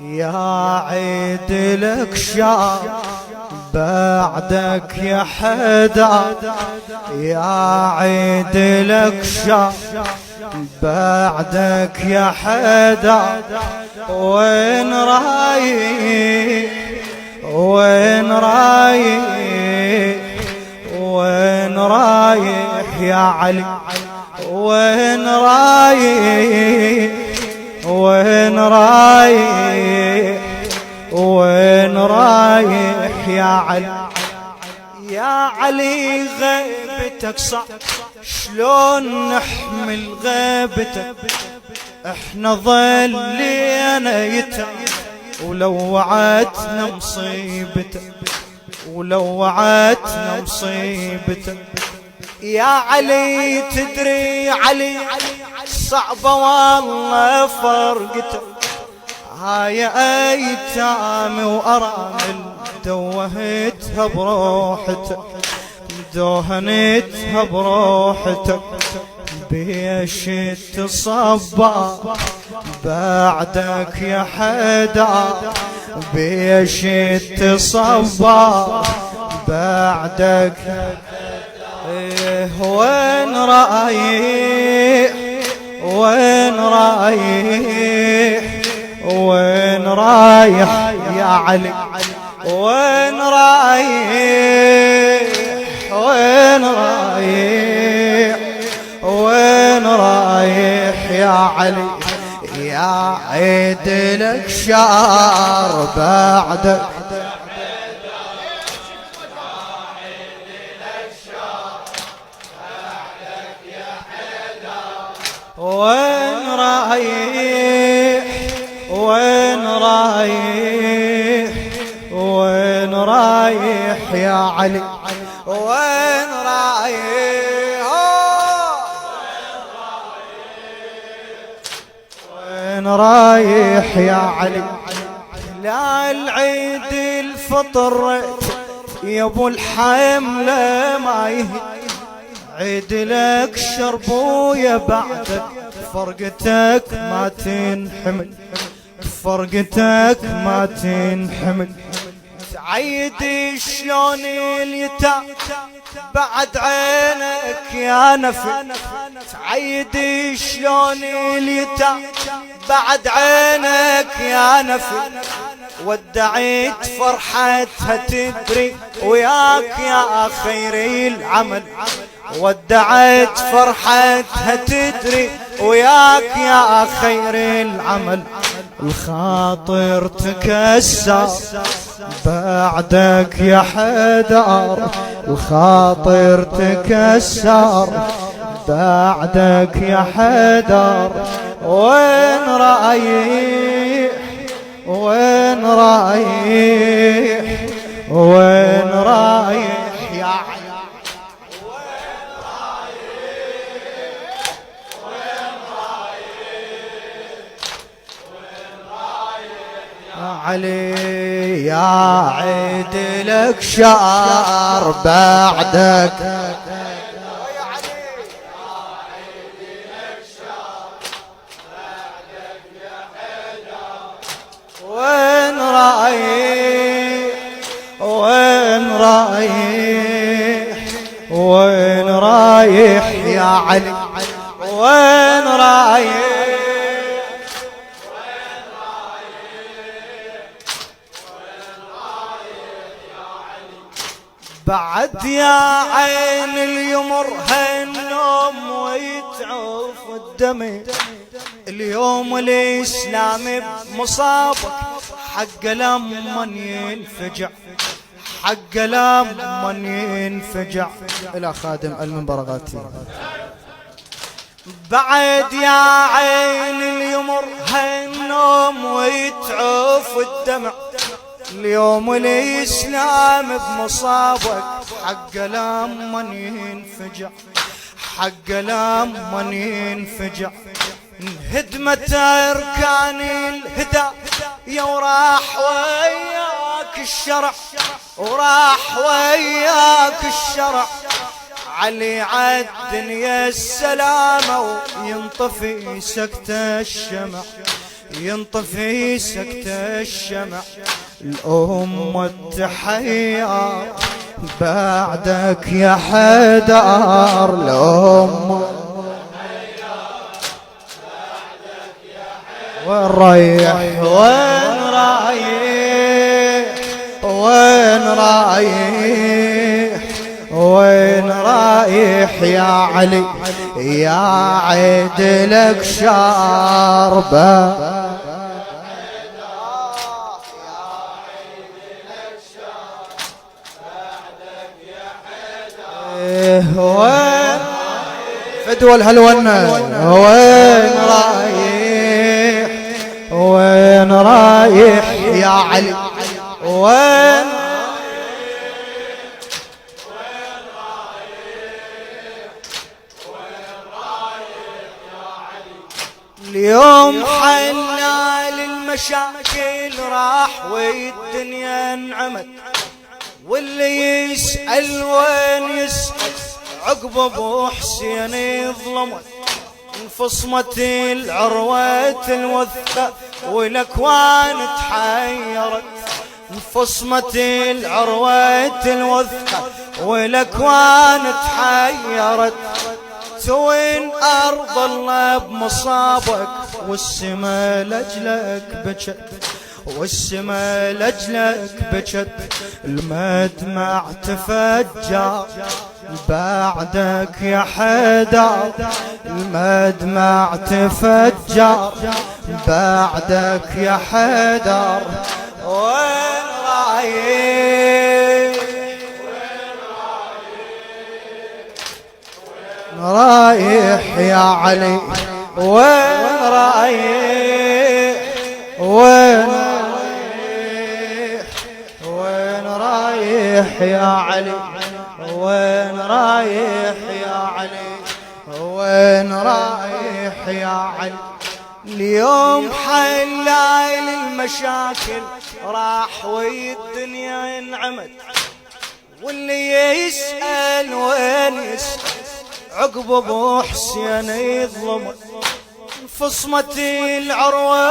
يا عيد لك شار بعدك يا حيدر، يا عيد لك شار بعدك يا حيدر. وين رايح وين رايح وين رايح يا علي، وين رايح وين رايح وين رايح يا علي. يا علي غيبتك صعب شلون نحمل غيبتك، احنا ظلينا يتم ولو وعدتنا مصيبتك، ولو وعدتنا مصيبتك. يا علي تدري علي صعبة والله فرقتك، هاي ايتام وارامل دوهتها بروحتك، دوهنتها بروحتك. بيش تصبى بعدك يا حيدر، بيش تصبى بعدك. وين رايح وين رايح وين رايح يا علي، وين رايح وين رايح وين رايح يا علي. يا عيد لك شار بعدك، وين رايح وين رايح وين رايح يا علي، وين رايح وين رايح يا علي. لا العيد الفطر يا ابو الحمله ما يهدي، عيد لك شرب ويا بعدك فرقتك ما تنحمل، فرقتك ما تنحمل. تعيدي شلون اليتام بعد عينك يا نفل، تعيدي شلون اليتام بعد عينك يا نفل. ودعيت فرحتها تدري وياك يا خيري العمل، ودعيت فرحتها تدري وياك يا خيري العمل. الخاطر تكسر بعدك يا حيدر، الخاطر تكسر بعدك يا حيدر. وين رايح وين رايح وين رايح يا علي، وين رايح وين رايح وين رايح يا علي. يا عيد لك شار بعدك، وين رايح وين رايح وين رايح يا علي، وين رايح وين رايح وين رايح يا علي. بعد يا عين اليمر هالنوم ويتعوف الدم، اليوم الإسلام بمصابك حق لمن ينفجع، حق لمن ينفجع. إلى خادم المنبر غاتي. بعد يا عين اليمر هالنوم ويتعوف الدمع، اليوم الإسلام بمصابك حق لمن ينفجع، حق لمن ينفجع. انهدمت أركان الهدى يا وراح وياك الشرع، وراح وياك الشرع. علي عالدنيا السلامة وينطفي سكت الشمع، ينطفي سكت الشمع. الأم التحية بعدك يا حيدر، الأم وين رايح وين رايح وين رايح وين رايح يا علي يا عيد لك شاربه. وين فدوى الهلونة وين رايح وين رايح يا علي وين اليوم حلنا للمشاكل راح والدنيا انعمت، واللي يسأل وين يسأل عقب ابو حسين يظلمت. انفصمت العروة الوثقة والاكوان تحيرت، انفصمت العروة الوثقة والاكوان تحيرت. توين ارض الله بمصابك والسما لاجلك بجت، والسما لاجلك بجت. المدمع تفجر بعدك يا حيدر، المدمع تفجر بعدك يا حيدر. وين رايح رايح يا علي وين رايح وين رايح وين رايح يا علي وين رايح يا علي وين رايح يا علي. اليوم حلال المشاكل راح والدنيا انعمت، واللي يسأل وين يسأل عقب ابو حسين يظلم. انفصمت العروة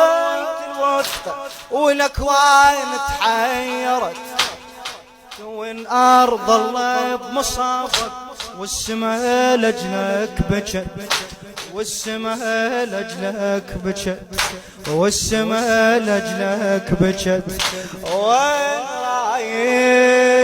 الوثقة والاكوان تحيرت. وين ارض الله بمصابك والسما لاجلك بجت، والسما لاجلك بجت، والسما لاجلك بجت. وين رايح